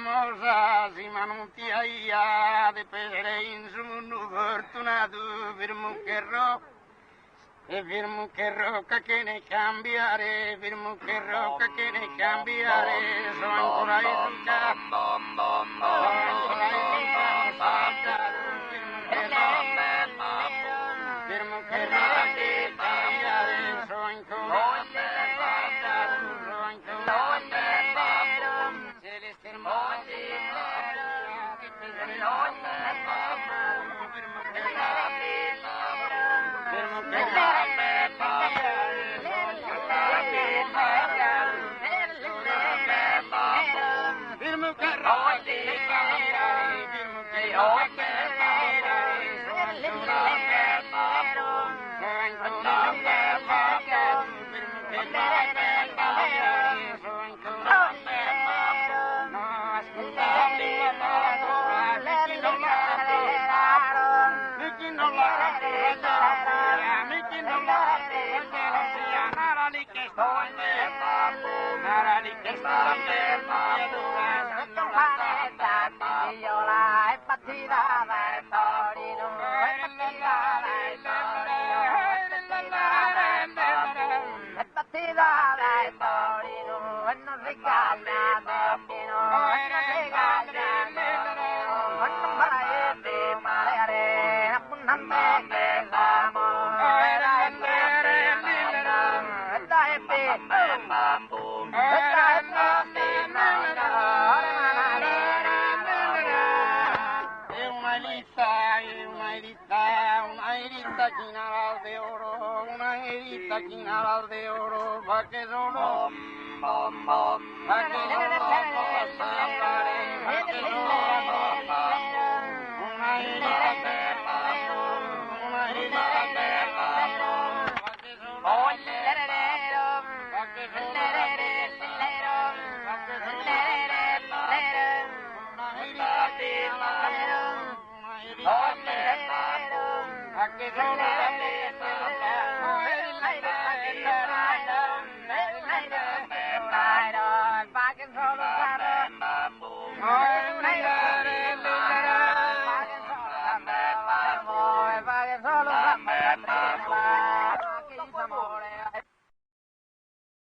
moza si manutia de pedre in su nu fortunato firmo che rocca che ne cambiare firmo che rocca che ne cambiare sono ancora in campo firmo che rocca che cambiare sono ancora Quinal de oro, pa' que solo, pa' que Oh,